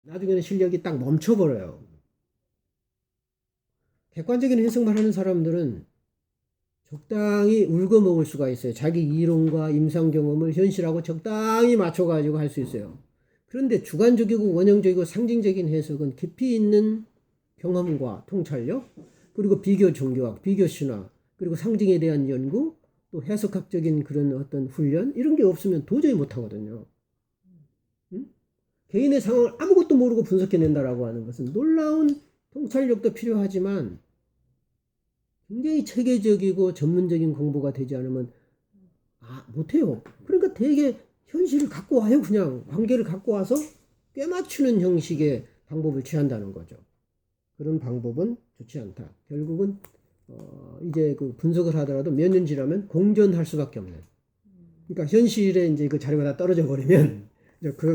나중에는 실력이 딱 멈춰버려요. 객관적인 해석만 하는 사람들은 적당히 울거먹을 수가 있어요. 자기 이론과 임상 경험을 현실하고 적당히 맞춰가지고 할 수 있어요. 그런데 주관적이고 원형적이고 상징적인 해석은 깊이 있는 경험과 통찰력, 그리고 비교 종교학, 비교 신화, 그리고 상징에 대한 연구, 또 해석학적인 그런 어떤 훈련, 이런 게 없으면 도저히 못하거든요. 응? 개인의 상황을 아무것도 모르고 분석해낸다라고 하는 것은 놀라운 통찰력도 필요하지만 굉장히 체계적이고 전문적인 공부가 되지 않으면 못해요. 그러니까 되게 현실을 갖고 와요. 그냥 관계를 갖고 와서 꿰맞추는 형식의 방법을 취한다는 거죠. 그런 방법은 좋지 않다. 결국은 이제 그 분석을 하더라도 몇 년 지나면 공존할 수밖에 없는. 그러니까 현실에 이제 그 자료가 다 떨어져 버리면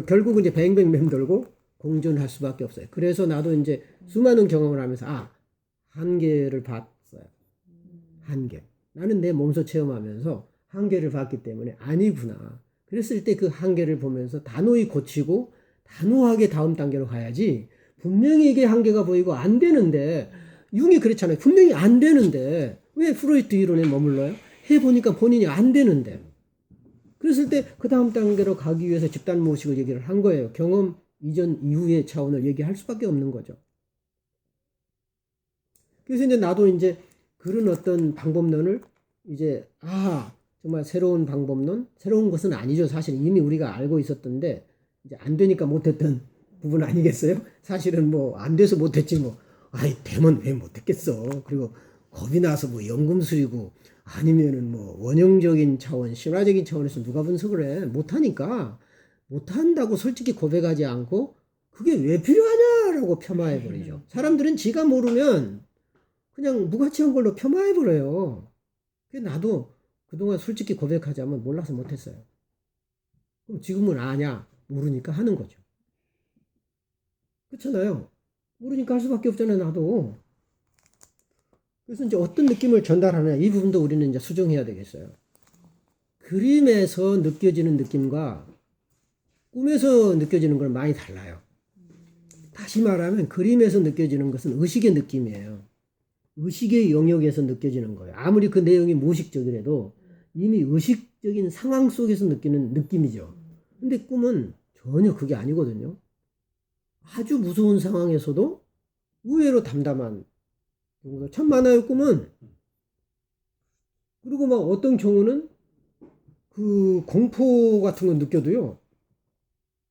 결국은 이제 뱅뱅뱅 돌고 공존할 수밖에 없어요. 그래서 나도 이제 수많은 경험을 하면서 한계를 봤어요. 한계. 나는 내 몸소 체험하면서 한계를 봤기 때문에 아니구나. 그랬을 때 그 한계를 보면서 단호히 고치고 단호하게 다음 단계로 가야지. 분명히 이게 한계가 보이고 안 되는데, 융이 그랬잖아요. 분명히 안 되는데 왜 프로이트 이론에 머물러요? 해보니까 본인이 안 되는데. 그랬을 때 그 다음 단계로 가기 위해서 집단 모식을 얘기를 한 거예요. 경험 이전 이후의 차원을 얘기할 수밖에 없는 거죠. 그래서 이제 나도 이제 그런 어떤 방법론을 이제 정말 새로운 방법론, 새로운 것은 아니죠. 사실 이미 우리가 알고 있었던데 이제 안 되니까 못했던 부분 아니겠어요? 사실은 뭐 안 돼서 못했지 뭐. 되면 왜 못했겠어. 그리고 겁이 나서 뭐 연금술이고 아니면은 뭐 원형적인 차원, 신화적인 차원에서 누가 분석을 해? 못하니까 못한다고 솔직히 고백하지 않고 그게 왜 필요하냐라고 폄하해 버리죠. 사람들은 지가 모르면 그냥 무가치한 걸로 폄하해 버려요. 나도 그동안 솔직히 고백하자면 몰라서 못했어요. 그럼 지금은 아냐? 모르니까 하는 거죠. 그렇잖아요. 모르니까 할 수밖에 없잖아요, 나도. 그래서 이제 어떤 느낌을 전달하느냐, 이 부분도 우리는 이제 수정해야 되겠어요. 그림에서 느껴지는 느낌과 꿈에서 느껴지는 건 많이 달라요. 다시 말하면 그림에서 느껴지는 것은 의식의 느낌이에요. 의식의 영역에서 느껴지는 거예요. 아무리 그 내용이 무의식적이라도 이미 의식적인 상황 속에서 느끼는 느낌이죠. 근데 꿈은 전혀 그게 아니거든요. 아주 무서운 상황에서도 의외로 담담한 경우가 참 많아요, 꿈은. 그리고 막 어떤 경우는 그 공포 같은 거 느껴도요,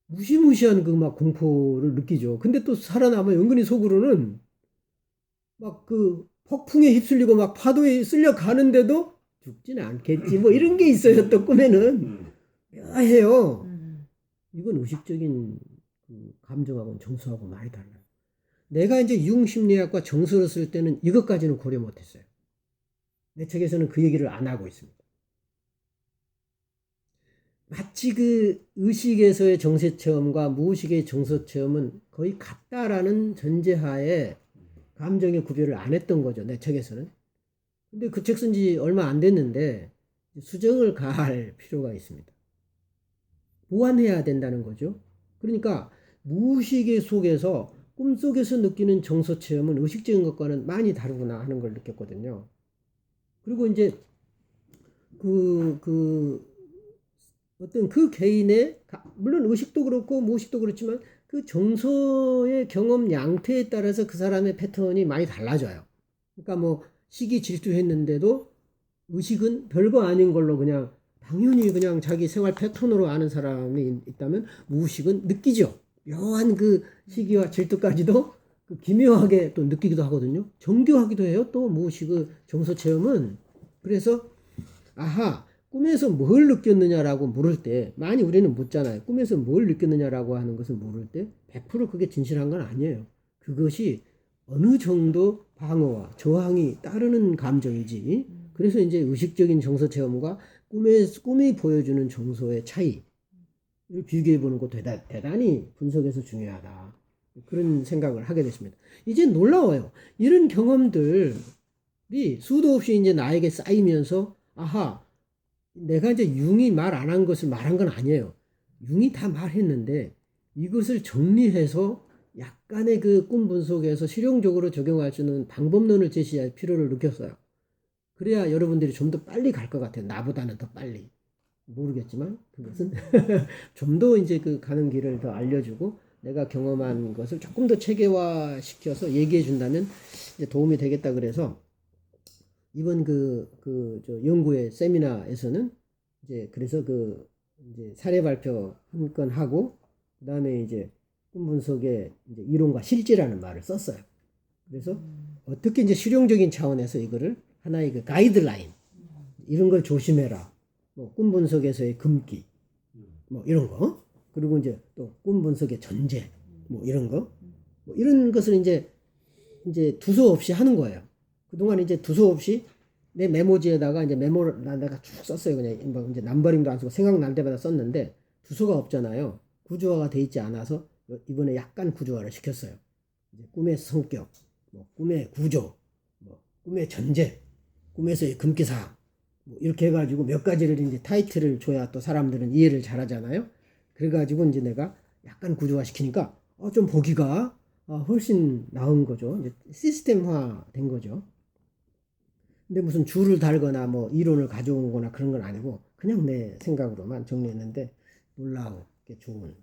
무시무시한 그 막 공포를 느끼죠. 근데 또 살아남아 은근히 속으로는 막 그 폭풍에 휩쓸리고 막 파도에 쓸려 가는데도 죽지는 않겠지. 뭐 이런 게 있어요. 또 꿈에는 묘해요. 이건 의식적인 그 감정하고는 정서하고 많이 달라요. 내가 이제 융심리학과 정서를 쓸 때는 이것까지는 고려 못했어요. 내 책에서는 그 얘기를 안 하고 있습니다. 마치 그 의식에서의 정서 체험과 무의식의 정서 체험은 거의 같다라는 전제하에 감정의 구별을 안 했던 거죠. 내 책에서는. 근데 그 책 쓴 지 얼마 안 됐는데 수정을 가할 필요가 있습니다. 보완해야 된다는 거죠. 그러니까 무의식의 속에서 꿈속에서 느끼는 정서 체험은 의식적인 것과는 많이 다르구나 하는 걸 느꼈거든요. 그리고 이제 어떤 그 개인의, 물론 의식도 그렇고 무의식도 그렇지만 그 정서의 경험 양태에 따라서 그 사람의 패턴이 많이 달라져요. 그러니까 뭐 시기 질투했는데도 의식은 별거 아닌 걸로 그냥 당연히 그냥 자기 생활 패턴으로 아는 사람이 있다면 무의식은 느끼죠. 묘한 그 시기와 질투까지도 그 기묘하게 또 느끼기도 하거든요. 정교하기도 해요. 또 무의식의 정서 체험은. 그래서 꿈에서 뭘 느꼈느냐라고 물을 때 많이 우리는 묻잖아요. 꿈에서 뭘 느꼈느냐라고 하는 것을 물을 때 100% 그게 진실한 건 아니에요. 그것이 어느 정도 방어와 저항이 따르는 감정이지. 그래서 이제 의식적인 정서 체험과 꿈이 보여주는 정서의 차이를 비교해 보는 것도 대단히 분석에서 중요하다. 그런 생각을 하게 됐습니다. 이제 놀라워요. 이런 경험들이 수도 없이 이제 나에게 쌓이면서 내가 이제 융이 말 안 한 것을 말한 건 아니에요. 융이 다 말했는데 이것을 정리해서 약간의 그 꿈 분석에서 실용적으로 적용할 수 있는 방법론을 제시할 필요를 느꼈어요. 그래야 여러분들이 좀 더 빨리 갈 것 같아요. 나보다는 더 빨리. 모르겠지만 그것은 좀 더 이제 그 가는 길을 더 알려주고 내가 경험한 것을 조금 더 체계화 시켜서 얘기해 준다면 이제 도움이 되겠다 그래서 이번 저 연구회 세미나에서는 이제 그래서 이제 사례 발표 한 건 하고 그다음에 이제 꿈 분석의 이제 이론과 실제라는 말을 썼어요. 그래서 어떻게 이제 실용적인 차원에서 이거를 하나의 그 가이드라인 이런 걸 조심해라. 뭐 꿈 분석에서의 금기 뭐 이런 거 그리고 이제 또 꿈 분석의 전제 뭐 이런 거 뭐 이런 것을 이제 두서 없이 하는 거예요. 그동안 이제 두서 없이 내 메모지에다가 이제 메모를 내가 쭉 썼어요. 그냥 뭐 이제 남버링도 안 쓰고 생각날 때마다 썼는데 두서가 없잖아요. 구조화가 돼 있지 않아서 이번에 약간 구조화를 시켰어요. 이제 꿈의 성격, 뭐 꿈의 구조, 뭐 꿈의 전제, 꿈에서의 금기사항 뭐 이렇게 해가지고 몇 가지를 이제 타이틀을 줘야 또 사람들은 이해를 잘하잖아요. 그래가지고 이제 내가 약간 구조화 시키니까 좀 보기가 훨씬 나은 거죠. 이제 시스템화 된 거죠. 근데 무슨 줄을 달거나 뭐 이론을 가져오거나 그런 건 아니고 그냥 내 생각으로만 정리했는데 놀라우게 좋은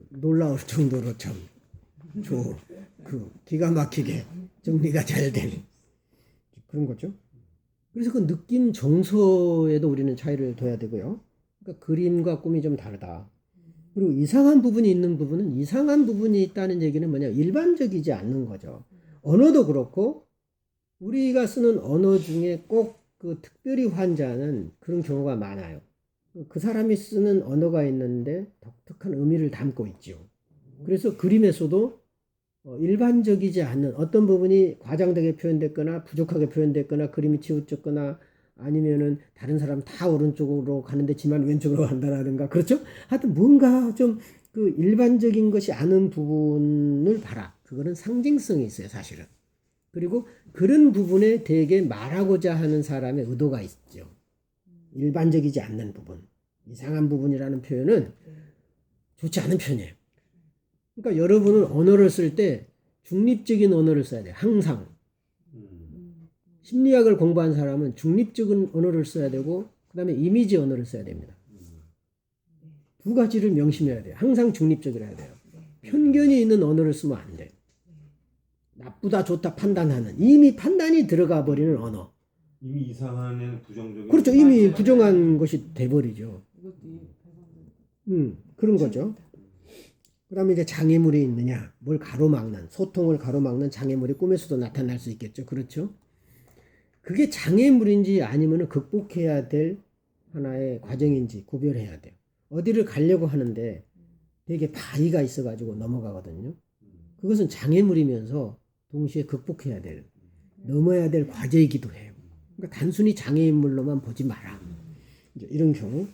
놀라울 정도로 참 좋은 기가 막히게 정리가 잘 된 그런 거죠. 그래서 그 느낌 정서에도 우리는 차이를 둬야 되고요. 그러니까 그림과 꿈이 좀 다르다. 그리고 이상한 부분이 있는 부분은 이상한 부분이 있다는 얘기는 뭐냐 일반적이지 않는 거죠. 언어도 그렇고 우리가 쓰는 언어 중에 꼭 그 특별히 환자는 그런 경우가 많아요. 그 사람이 쓰는 언어가 있는데 독특한 의미를 담고 있죠. 그래서 그림에서도 일반적이지 않는 어떤 부분이 과장되게 표현됐거나 부족하게 표현됐거나 그림이 치우쳤거나 아니면은 다른 사람 다 오른쪽으로 가는데 지만 왼쪽으로 간다라든가 그렇죠? 하여튼 뭔가 좀 그 일반적인 것이 아닌 부분을 봐라. 그거는 상징성이 있어요, 사실은. 그리고 그런 부분에 대개 말하고자 하는 사람의 의도가 있죠. 일반적이지 않는 부분, 이상한 부분이라는 표현은 좋지 않은 표현이에요. 그러니까 여러분은 언어를 쓸 때 중립적인 언어를 써야 돼요. 항상. 심리학을 공부한 사람은 중립적인 언어를 써야 되고 그 다음에 이미지 언어를 써야 됩니다. 두 가지를 명심해야 돼요. 항상 중립적이라 해야 돼요. 편견이 있는 언어를 쓰면 안 돼요. 나쁘다 좋다 판단하는 이미 판단이 들어가 버리는 언어. 이미 이상한 부정적인 그렇죠. 이미 부정한 것이 돼버리죠. 그런 거죠. 그 다음에 이제 장애물이 있느냐, 뭘 가로막는, 소통을 가로막는 장애물이 꿈에서도 나타날 수 있겠죠. 그렇죠. 그게 장애물인지 아니면 극복해야 될 하나의 과정인지 구별해야 돼요. 어디를 가려고 하는데 되게 바위가 있어가지고 넘어가거든요. 그것은 장애물이면서 동시에 극복해야 될, 넘어야 될 과제이기도 해요. 그러니까 단순히 장애물로만 보지 마라. 이제 이런 경우.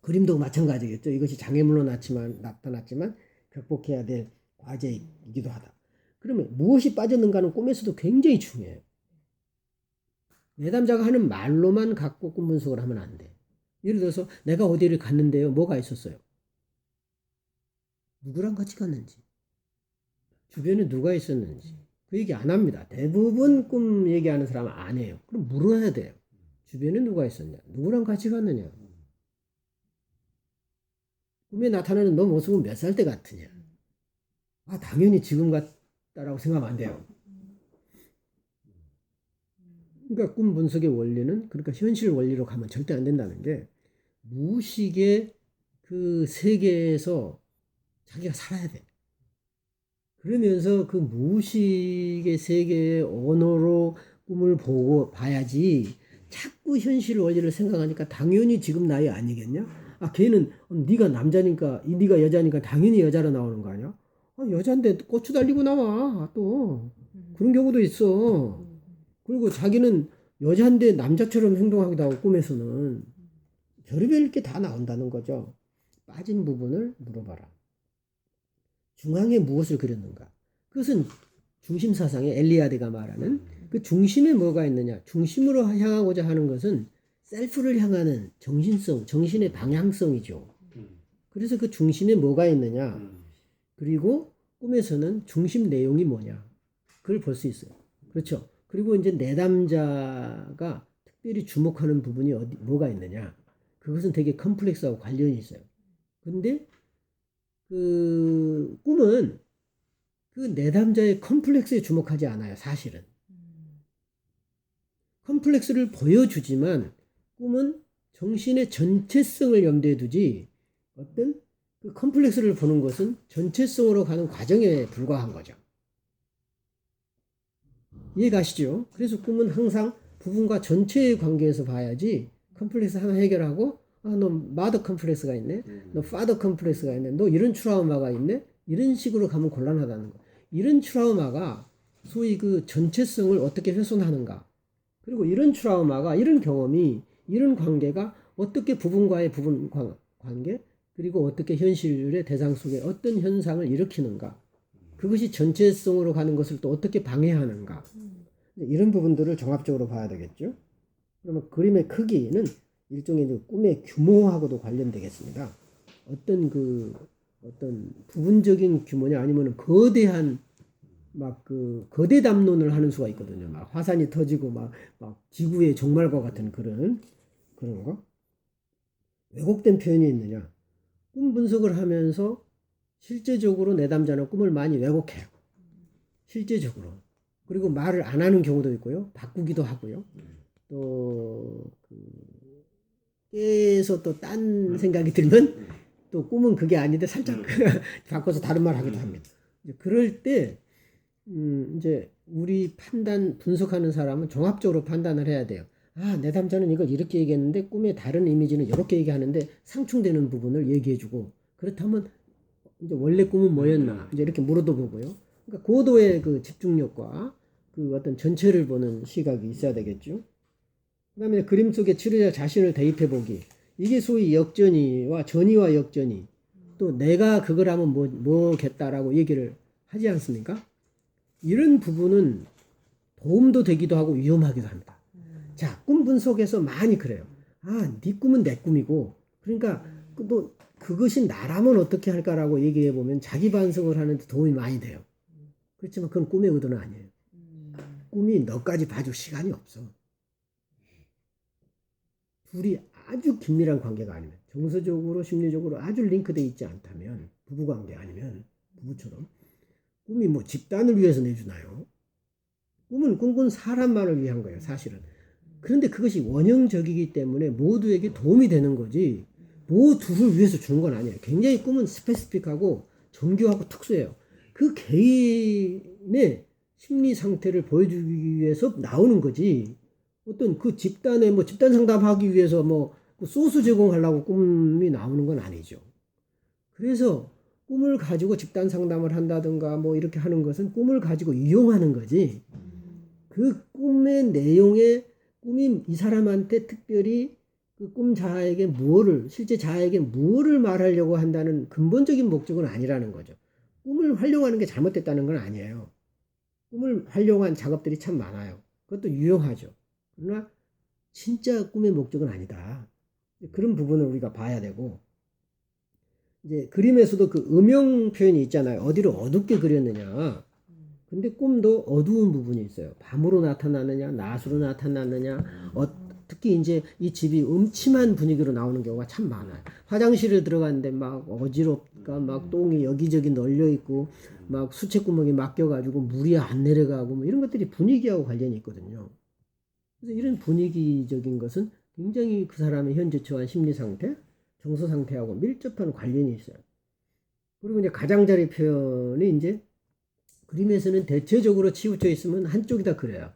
그림도 마찬가지겠죠. 이것이 장애물로 나타났지만 극복해야 될 과제이기도 하다. 그러면 무엇이 빠졌는가는 꿈에서도 굉장히 중요해요. 내담자가 하는 말로만 갖고 꿈 분석을 하면 안 돼. 예를 들어서 내가 어디를 갔는데요. 뭐가 있었어요? 누구랑 같이 갔는지. 주변에 누가 있었는지. 그 얘기 안 합니다. 대부분 꿈 얘기하는 사람은 안 해요. 그럼 물어야 돼요. 주변에 누가 있었냐? 누구랑 같이 갔느냐? 꿈에 나타나는 너 모습은 몇 살 때 같으냐? 당연히 지금 같다라고 생각하면 안 돼요. 그러니까 꿈 분석의 원리는 그러니까 현실 원리로 가면 절대 안 된다는 게 무의식의 그 세계에서 자기가 살아야 돼. 그러면서 그 무의식의 세계의 언어로 꿈을 보고 봐야지 자꾸 현실 원리를 생각하니까 당연히 지금 나이 아니겠냐? 걔는 네가 남자니까 네가 여자니까 당연히 여자로 나오는 거 아니야? 여잔데 고추 달리고 나와 또 그런 경우도 있어. 그리고 자기는 여잔데 남자처럼 행동하기도 하고 꿈에서는 별의별 게 다 나온다는 거죠. 빠진 부분을 물어봐라. 중앙에 무엇을 그렸는가? 그것은 중심사상의 엘리아드가 말하는 그 중심에 뭐가 있느냐? 중심으로 향하고자 하는 것은 셀프를 향하는 정신성, 정신의 방향성이죠. 그래서 그 중심에 뭐가 있느냐, 그리고 꿈에서는 중심 내용이 뭐냐, 그걸 볼 수 있어요. 그렇죠. 그리고 이제 내담자가 특별히 주목하는 부분이 뭐가 있느냐, 그것은 되게 컴플렉스하고 관련이 있어요. 근데 그 꿈은 그 내담자의 컴플렉스에 주목하지 않아요, 사실은. 컴플렉스를 보여주지만 꿈은 정신의 전체성을 염두에 두지 어떤 그 컴플렉스를 보는 것은 전체성으로 가는 과정에 불과한 거죠. 이해 가시죠? 그래서 꿈은 항상 부분과 전체의 관계에서 봐야지 컴플렉스 하나 해결하고 너 마더 컴플렉스가 있네, 너 파더 컴플렉스가 있네, 너 이런 트라우마가 있네, 이런 식으로 가면 곤란하다는 거. 이런 트라우마가 소위 그 전체성을 어떻게 훼손하는가, 그리고 이런 트라우마가, 이런 경험이, 이런 관계가 어떻게 부분과의 부분 관계, 그리고 어떻게 현실의 대상 속에 어떤 현상을 일으키는가, 그것이 전체성으로 가는 것을 또 어떻게 방해하는가, 이런 부분들을 종합적으로 봐야 되겠죠. 그러면 그림의 크기는 일종의 꿈의 규모하고도 관련되겠습니다. 어떤 부분적인 규모냐, 아니면 거대한 막 그 거대 담론을 하는 수가 있거든요. 막 화산이 터지고 막 지구의 종말과 같은 그런 거. 왜곡된 표현이 있느냐. 꿈 분석을 하면서 실제적으로 내담자는 꿈을 많이 왜곡해요. 실제적으로. 그리고 말을 안 하는 경우도 있고요. 바꾸기도 하고요. 또 깨서 또 딴 생각이 들면 또 꿈은 그게 아닌데 살짝 바꿔서 다른 말 하기도 합니다. 그럴 때 이제 우리 분석하는 사람은 종합적으로 판단을 해야 돼요. 내담자는 이걸 이렇게 얘기했는데 꿈의 다른 이미지는 이렇게 얘기하는데 상충되는 부분을 얘기해주고, 그렇다면 이제 원래 꿈은 뭐였나 이제 이렇게 물어도 보고요. 그러니까 고도의 그 집중력과 그 어떤 전체를 보는 시각이 있어야 되겠죠. 그다음에 그림 속에 치료자 자신을 대입해 보기. 이게 소위 역전이와 전이와 역전이, 또 내가 그걸 하면 뭐겠다라고 얘기를 하지 않습니까? 이런 부분은 도움도 되기도 하고 위험하기도 합니다. 자, 꿈 분석에서 많이 그래요. 네 꿈은 내 꿈이고, 그러니까 또 그것이 나라면 어떻게 할까라고 얘기해 보면 자기 반성을 하는데 도움이 많이 돼요. 그렇지만 그건 꿈의 의도는 아니에요. 꿈이 너까지 봐줄 시간이 없어. 둘이 아주 긴밀한 관계가 아니면, 정서적으로 심리적으로 아주 링크되어 있지 않다면, 부부관계 아니면 부부처럼, 꿈이 뭐 집단을 위해서 내주나요? 꿈은 꿈꾼 사람만을 위한 거예요, 사실은. 그런데 그것이 원형적이기 때문에 모두에게 도움이 되는 거지 모두를 위해서 주는 건 아니에요. 굉장히 꿈은 스페시픽하고 정교하고 특수해요. 그 개인의 심리 상태를 보여주기 위해서 나오는 거지, 어떤 그 집단에 집단 상담하기 위해서 소스 제공하려고 꿈이 나오는 건 아니죠. 그래서 꿈을 가지고 집단 상담을 한다든가 이렇게 하는 것은 꿈을 가지고 이용하는 거지, 그 꿈의 내용에 꿈이 이 사람한테 특별히 그 꿈 자아에게 실제 자아에게 무엇을 말하려고 한다는 근본적인 목적은 아니라는 거죠. 꿈을 활용하는 게 잘못됐다는 건 아니에요. 꿈을 활용한 작업들이 참 많아요. 그것도 유용하죠. 그러나 진짜 꿈의 목적은 아니다. 그런 부분을 우리가 봐야 되고, 이제 그림에서도 그 음영 표현이 있잖아요. 어디를 어둡게 그렸느냐. 근데 꿈도 어두운 부분이 있어요. 밤으로 나타나느냐, 낮으로 나타나느냐, 특히 이제 이 집이 음침한 분위기로 나오는 경우가 참 많아요. 화장실을 들어갔는데 막 어지럽까, 막 똥이 여기저기 널려 있고, 막 수채구멍이 막혀가지고 물이 안 내려가고, 이런 것들이 분위기하고 관련이 있거든요. 그래서 이런 분위기적인 것은 굉장히 그 사람의 현재 처한 심리 상태, 정서 상태하고 밀접한 관련이 있어요. 그리고 이제 가장자리 표현이 이제 그림에서는 대체적으로 치우쳐 있으면 한쪽이 다 그려요.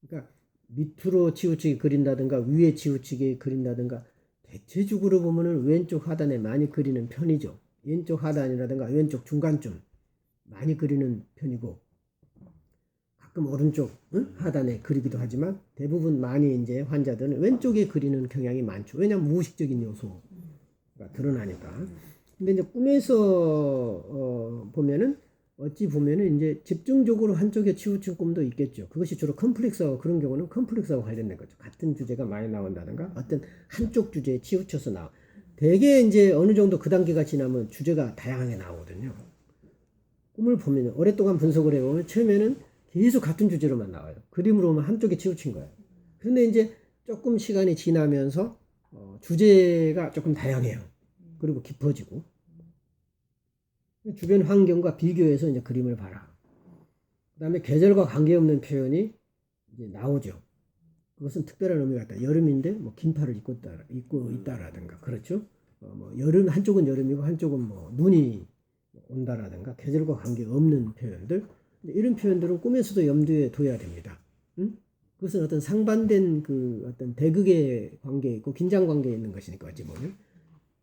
그러니까 밑으로 치우치게 그린다든가 위에 치우치게 그린다든가, 대체적으로 보면은 왼쪽 하단에 많이 그리는 편이죠. 왼쪽 하단이라든가 왼쪽 중간쯤 많이 그리는 편이고, 가끔 오른쪽 하단에 그리기도 하지만 대부분 많이 이제 환자들은 왼쪽에 그리는 경향이 많죠. 왜냐하면 무의식적인 요소가 드러나니까. 근데 이제 꿈에서 보면은 어찌 보면은 이제 집중적으로 한쪽에 치우친 꿈도 있겠죠. 그것이 주로 컴플렉스하고, 그런 경우는 컴플렉스하고 관련된 거죠. 같은 주제가 많이 나온다든가 어떤 한쪽 주제에 치우쳐서 대개 이제 어느 정도 그 단계가 지나면 주제가 다양하게 나오거든요. 꿈을 보면 오랫동안 분석을 해보면 처음에는 계속 같은 주제로만 나와요. 그림으로 보면 한쪽에 치우친 거예요. 그런데 이제 조금 시간이 지나면서 주제가 조금 다양해요. 그리고 깊어지고 주변 환경과 비교해서 이제 그림을 봐라. 그다음에 계절과 관계없는 표현이 이제 나오죠. 그것은 특별한 의미가 있다. 여름인데 뭐 긴팔을 입고 있다라든가 그렇죠. 뭐 여름 한쪽은 여름이고 한쪽은 뭐 눈이 온다라든가 계절과 관계없는 표현들 이런 표현들은 꿈에서도 염두에 둬야 됩니다. 응? 그것은 어떤 상반된 그 어떤 대극의 관계에 있고 긴장 관계에 있는 것이니까 어찌 보면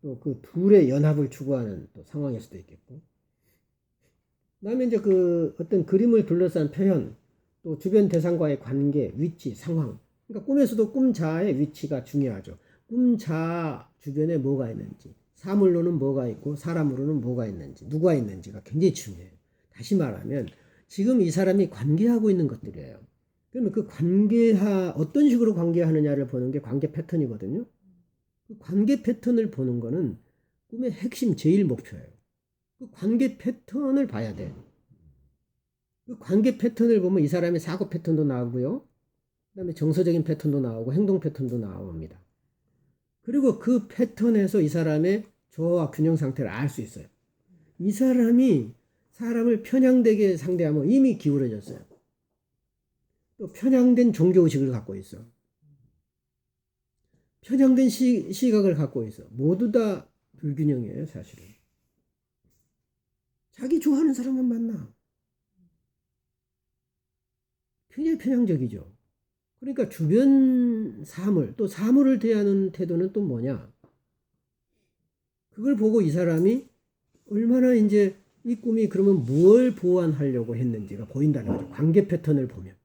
또 그 둘의 연합을 추구하는 또 상황일 수도 있겠고. 그다음에 이제 그 어떤 그림을 둘러싼 표현, 또 주변 대상과의 관계, 위치, 상황. 그러니까 꿈에서도 꿈자의 위치가 중요하죠. 꿈자 주변에 뭐가 있는지, 사물로는 뭐가 있고 사람으로는 뭐가 있는지, 누가 있는지가 굉장히 중요해요. 다시 말하면 지금 이 사람이 관계하고 있는 것들이에요. 그러면 그 어떤 식으로 관계하느냐를 보는 게 관계 패턴이거든요. 그 관계 패턴을 보는 거는 꿈의 핵심 제일 목표예요. 그 관계 패턴을 봐야 돼. 그 관계 패턴을 보면 이 사람의 사고 패턴도 나오고요. 그다음에 정서적인 패턴도 나오고 행동 패턴도 나옵니다. 그리고 그 패턴에서 이 사람의 조화와 균형 상태를 알 수 있어요. 이 사람이 사람을 편향되게 상대하면 이미 기울어졌어요. 또 편향된 종교의식을 갖고 있어. 편향된 시각을 갖고 있어. 모두 다 불균형이에요, 사실은. 자기 좋아하는 사람만 만나. 굉장히 편향적이죠. 그러니까 주변 사물, 또 사물을 대하는 태도는 또 뭐냐? 그걸 보고 이 사람이 얼마나 이제 이 꿈이 그러면 뭘 보완하려고 했는지가 보인다는 거죠. 관계 패턴을 보면.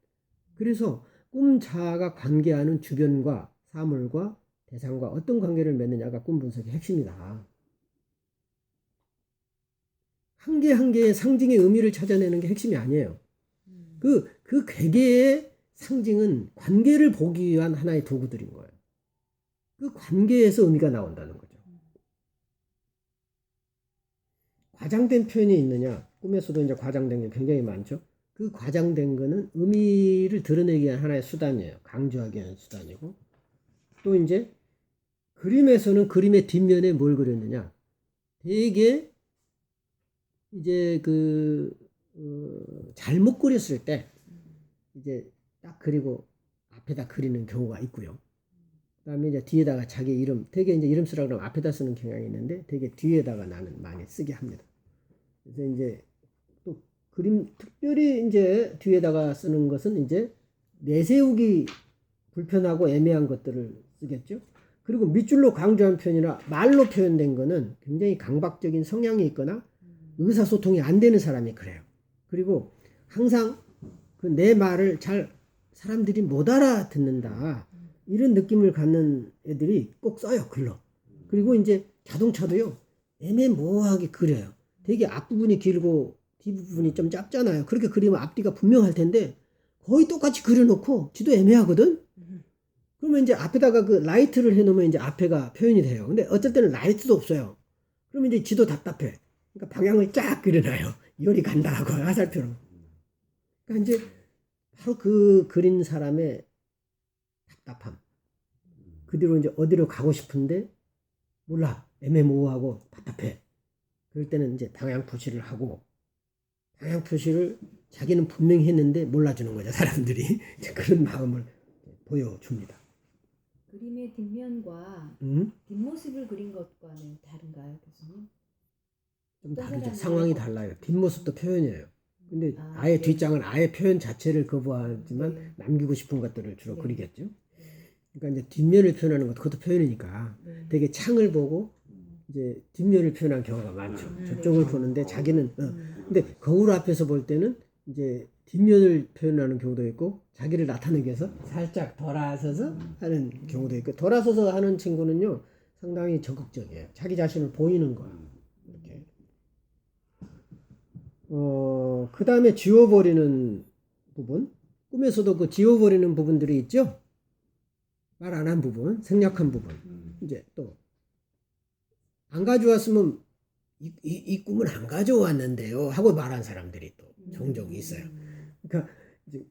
그래서 꿈자가 관계하는 주변과 사물과 대상과 어떤 관계를 맺느냐가 꿈 분석의 핵심이다. 한 개 한 개의 상징의 의미를 찾아내는 게 핵심이 아니에요. 그 괴계의 상징은 관계를 보기 위한 하나의 도구들인 거예요. 그 관계에서 의미가 나온다는 거죠. 과장된 표현이 있느냐? 꿈에서도 이제 과장된 게 굉장히 많죠. 그 과장된 거는 의미를 드러내기 위한 하나의 수단이에요. 강조하기 위한 수단이고. 또 이제 그림에서는 그림의 뒷면에 뭘 그렸느냐? 되게 이제 잘못 그렸을 때 이제 딱 그리고 앞에다 그리는 경우가 있고요. 그다음에 이제 뒤에다가 자기 이름, 되게 이제 이름 쓰라 그러면 앞에다 쓰는 경향이 있는데 되게 뒤에다가 나는 많이 쓰게 합니다. 그래서 이제 또 그림 특별히 이제 뒤에다가 쓰는 것은 이제 내세우기 불편하고 애매한 것들을 쓰겠죠. 그리고 밑줄로 강조한 표현이나 말로 표현된 거는 굉장히 강박적인 성향이 있거나 의사소통이 안 되는 사람이 그래요. 그리고 항상 그 내 말을 잘 사람들이 못 알아듣는다. 이런 느낌을 갖는 애들이 꼭 써요, 글로. 그리고 이제 자동차도요, 애매모호하게 그려요. 되게 앞부분이 길고 뒷부분이 좀 짧잖아요. 그렇게 그리면 앞뒤가 분명할 텐데 거의 똑같이 그려놓고 지도 애매하거든? 그러면 이제 앞에다가 그 라이트를 해놓으면 이제 앞에가 표현이 돼요. 근데 어쩔 때는 라이트도 없어요. 그러면 이제 지도 답답해. 그러니까 방향을 쫙 그려놔요. 요리 간다 하고 화살표로. 그러니까 이제 바로 그 그린 사람의 답답함. 그 뒤로 이제 어디로 가고 싶은데 몰라. 애매모호하고 답답해. 그럴 때는 이제 방향 표시를 하고 방향 표시를 자기는 분명히 했는데 몰라주는 거죠. 사람들이. 그런 마음을 보여줍니다. 그림의 뒷면과 뒷모습을 그린 것과는 다른가요, 교수님? 좀 다르죠. 상황이 달라요. 뒷모습도 표현이에요. 근데 아예 뒷장은 아예 표현 자체를 거부하지만 남기고 싶은 것들을 주로 그리겠죠. 그러니까 이제 뒷면을 표현하는 것도 그것도 표현이니까 되게 창을 보고 이제 뒷면을 표현한 경우가 많죠. 저쪽을 보는데 자기는 근데 거울 앞에서 볼 때는 이제 뒷면을 표현하는 경우도 있고 자기를 나타내기 위해서 살짝 돌아서서 하는 경우도 있고 돌아서서 하는 친구는요 상당히 적극적이에요. 자기 자신을 보이는 거야. 이렇게. 그 다음에 지워버리는 부분. 꿈에서도 그 지워버리는 부분들이 있죠. 말 안 한 부분, 생략한 부분. 이제 또 안 가져왔으면 이 꿈을 안 가져왔는데요 하고 말한 사람들이 또 종종 있어요. 그러니까 이제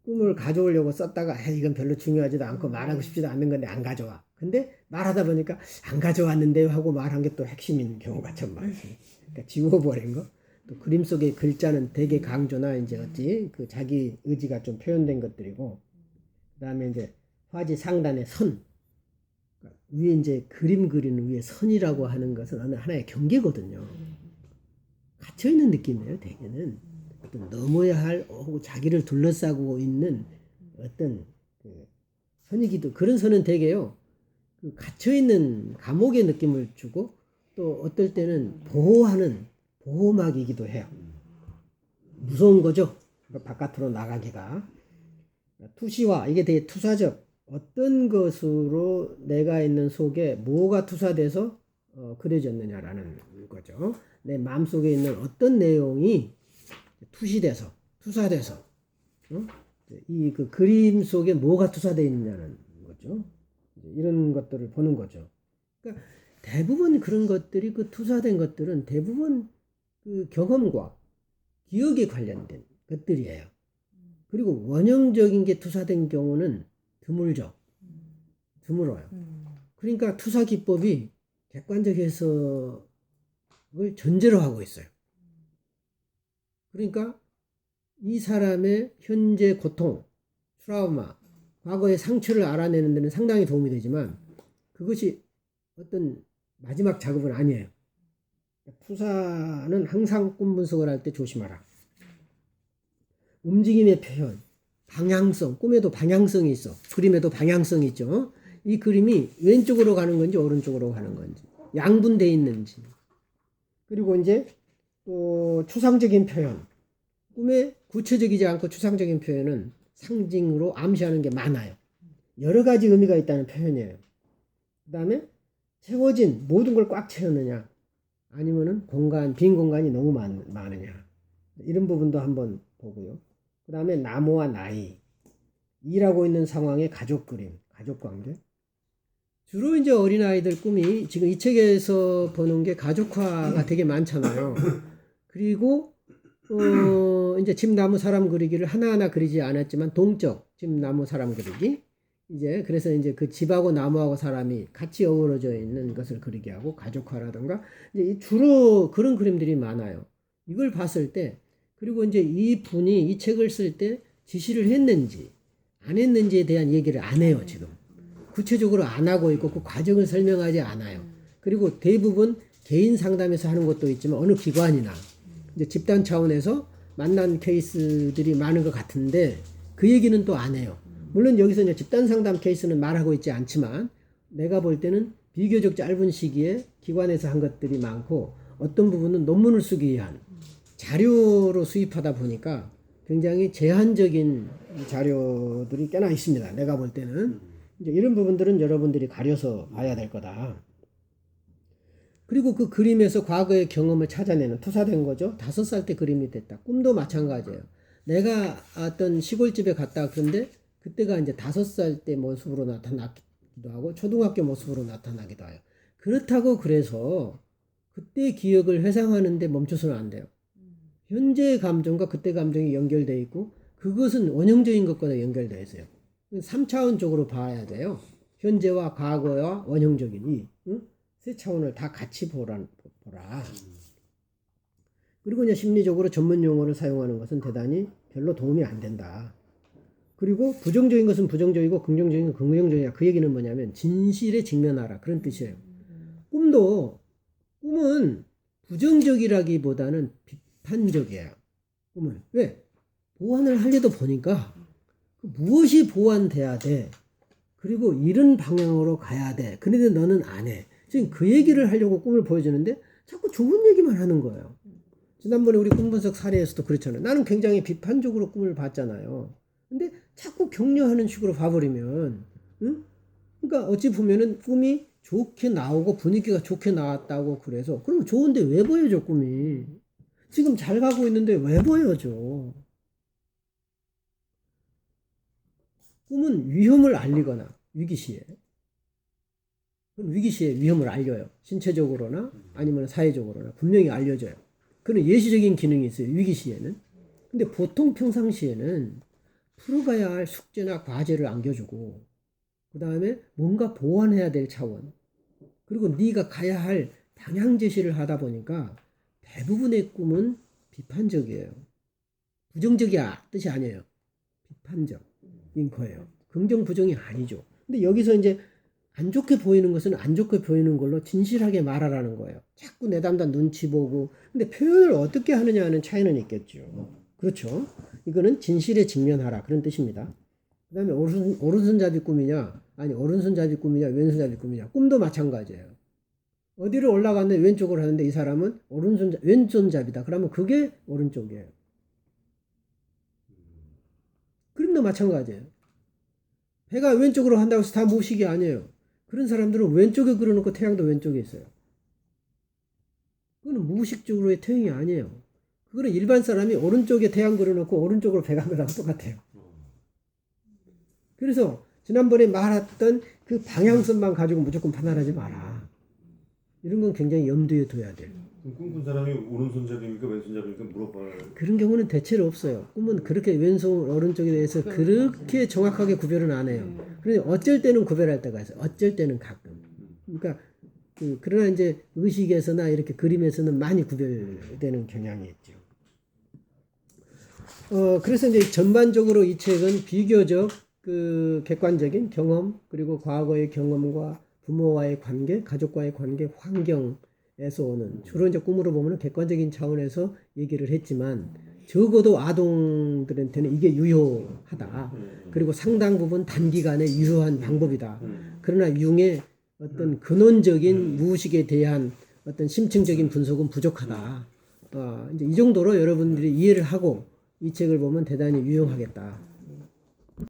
꿈을 가져오려고 썼다가 이건 별로 중요하지도 않고 말하고 싶지도 않는 건데 안 가져와. 근데 말하다 보니까 안 가져왔는데요 하고 말한 게 또 핵심인 경우가 참 많습니다. 그러니까 지워버린 거. 또 그림 속의 글자는 되게 강조나 이제 어찌 그 자기 의지가 좀 표현된 것들이고, 그다음에 이제 화지 상단의 선, 그러니까 위에 이제 그림 그리는 위에 선이라고 하는 것은 어느 하나의 경계거든요. 갇혀 있는 느낌이에요. 대개는 어떤 넘어야 할 혹은 자기를 둘러싸고 있는 어떤 그 선이기도, 그런 선은 되게요 그 갇혀 있는 감옥의 느낌을 주고, 또 어떨 때는 보호하는 보호막이기도 해요. 무서운 거죠. 바깥으로 나가기가. 투시와, 이게 되게 투사적, 어떤 것으로 내가 있는 속에 뭐가 투사돼서 그려졌느냐라는 거죠. 내 마음속에 있는 어떤 내용이 투시돼서, 투사돼서 이 그 그림 속에 뭐가 투사되어 있느냐는 거죠. 이런 것들을 보는 거죠. 그러니까 대부분 그런 것들이, 그 투사된 것들은 대부분 그 경험과 기억에 관련된 것들이에요. 그리고 원형적인 게 투사된 경우는 드물죠. 드물어요. 그러니까 투사 기법이 객관적 해석을 전제로 하고 있어요. 그러니까 이 사람의 현재 고통, 트라우마, 과거의 상처를 알아내는 데는 상당히 도움이 되지만 그것이 어떤 마지막 작업은 아니에요. 투사는 항상 꿈 분석을 할 때 조심하라. 움직임의 표현, 방향성, 꿈에도 방향성이 있어. 그림에도 방향성이 있죠. 이 그림이 왼쪽으로 가는 건지 오른쪽으로 가는 건지, 양분되어 있는지. 그리고 이제 또 추상적인 표현. 꿈에 구체적이지 않고 추상적인 표현은 상징으로 암시하는 게 많아요. 여러 가지 의미가 있다는 표현이에요. 그 다음에 채워진 모든 걸 꽉 채웠느냐, 아니면은 빈 공간이 너무 많으냐. 이런 부분도 한번 보고요. 그 다음에 나무와 나이, 일하고 있는 상황의 가족 그림, 가족 관계. 주로 이제 어린아이들 꿈이 지금 이 책에서 보는 게 가족화가 되게 많잖아요. 그리고 이제 집, 나무, 사람 그리기를 하나하나 그리지 않았지만 동적 집, 나무, 사람 그리기. 이제 그래서 이제 그 집하고 나무하고 사람이 같이 어우러져 있는 것을 그리게 하고 가족화라든가 이제 주로 그런 그림들이 많아요. 이걸 봤을 때, 그리고 이제 이 분이 이 책을 쓸 때 지시를 했는지 안 했는지에 대한 얘기를 안 해요. 지금 구체적으로 안 하고 있고 그 과정을 설명하지 않아요. 그리고 대부분 개인 상담에서 하는 것도 있지만 어느 기관이나 이제 집단 차원에서 만난 케이스들이 많은 것 같은데 그 얘기는 또 안 해요. 물론 여기서 이제 집단 상담 케이스는 말하고 있지 않지만 내가 볼 때는 비교적 짧은 시기에 기관에서 한 것들이 많고 어떤 부분은 논문을 쓰기 위한 자료로 수입하다 보니까 굉장히 제한적인 자료들이 꽤나 있습니다. 내가 볼 때는 이제 이런 부분들은 여러분들이 가려서 봐야 될 거다. 그리고 그 그림에서 과거의 경험을 찾아내는, 투사된 거죠. 5살 때 그림이 됐다. 꿈도 마찬가지예요. 내가 어떤 시골집에 갔다, 그런데 그때가 이제 5살 때 모습으로 나타나기도 하고 초등학교 모습으로 나타나기도 해요. 그렇다고 그래서 그때 기억을 회상하는데 멈춰서는 안 돼요. 현재의 감정과 그때 감정이 연결되어 있고 그것은 원형적인 것과 연결되어 있어요. 3차원적으로 봐야 돼요. 현재와 과거와 원형적인 이 세 차원을 다 같이 보라. 그리고 이제 심리적으로 전문 용어를 사용하는 것은 대단히 별로 도움이 안 된다. 그리고 부정적인 것은 부정적이고 긍정적인 건 긍정적이야. 그 얘기는 뭐냐면 진실에 직면하라, 그런 뜻이에요. 꿈은 부정적이라기보다는 비판적이에요. 꿈은 왜? 보완을 하려다 보니까 무엇이 보완돼야 돼. 그리고 이런 방향으로 가야 돼. 그런데 너는 안 해. 지금 그 얘기를 하려고 꿈을 보여주는데 자꾸 좋은 얘기만 하는 거예요. 지난번에 우리 꿈 분석 사례에서도 그렇잖아요. 나는 굉장히 비판적으로 꿈을 봤잖아요. 근데 자꾸 격려하는 식으로 봐버리면, 응? 그러니까 어찌 보면은 꿈이 좋게 나오고 분위기가 좋게 나왔다고 그래서, 그럼 좋은데 왜 보여줘, 꿈이? 지금 잘 가고 있는데 왜 보여줘? 꿈은 위험을 알리거나 위기 시에. 그건 위기 시에 위험을 알려요. 신체적으로나 아니면 사회적으로나 분명히 알려줘요. 그런 예시적인 기능이 있어요. 위기 시에는. 근데 보통 평상시에는 풀어가야 할 숙제나 과제를 안겨주고 그 다음에 뭔가 보완해야 될 차원 그리고 네가 가야 할 방향 제시를 하다 보니까 대부분의 꿈은 비판적이에요. 부정적이야 뜻이 아니에요. 비판적인 거예요. 긍정 부정이 아니죠. 근데 여기서 이제 안 좋게 보이는 것은 안 좋게 보이는 걸로 진실하게 말하라는 거예요. 자꾸 내담다 눈치 보고. 근데 표현을 어떻게 하느냐는 차이는 있겠죠. 그렇죠. 이거는 진실에 직면하라 그런 뜻입니다. 그 다음에 오른손잡이 꿈이냐 아니 오른손잡이 꿈이냐 왼손잡이 꿈이냐 꿈도 마찬가지예요. 어디로 올라갔는데 왼쪽으로 하는데 이 사람은 왼손잡이다. 그러면 그게 오른쪽이에요. 그림도 마찬가지예요. 배가 왼쪽으로 한다고 해서 다 무식이 아니에요. 그런 사람들은 왼쪽에 그려놓고 태양도 왼쪽에 있어요. 그거는 무의식적으로의 태양이 아니에요. 그거는 일반 사람이 오른쪽에 태양 그려놓고 오른쪽으로 배가 그려놓고 똑같아요. 그래서 지난번에 말했던 그 방향성만 가지고 무조건 판단하지 마라. 이런 건 굉장히 염두에 둬야 돼요. 꿈꾼 사람이 오른손잡이입니까 왼손잡이입니까 물어봐요. 그런 경우는 대체로 없어요. 꿈은 그렇게 왼손 오른쪽에 대해서 그렇게 정확하게 구별은 안 해요. 그런데 어쩔 때는 구별할 때가 있어요. 어쩔 때는 가끔. 그러니까 그러나 이제 의식에서나 이렇게 그림에서는 많이 구별되는 경향이 있죠. 그래서 이제 전반적으로 이 책은 비교적 그 객관적인 경험 그리고 과거의 경험과 부모와의 관계, 가족과의 관계, 환경에서 오는 주로 이제 꿈으로 보면 객관적인 차원에서 얘기를 했지만 적어도 아동들한테는 이게 유효하다. 그리고 상당 부분 단기간에 유효한 방법이다. 그러나 융의 어떤 근원적인 무의식에 대한 어떤 심층적인 분석은 부족하다. 이제 이 정도로 여러분들이 이해를 하고 이 책을 보면 대단히 유용하겠다.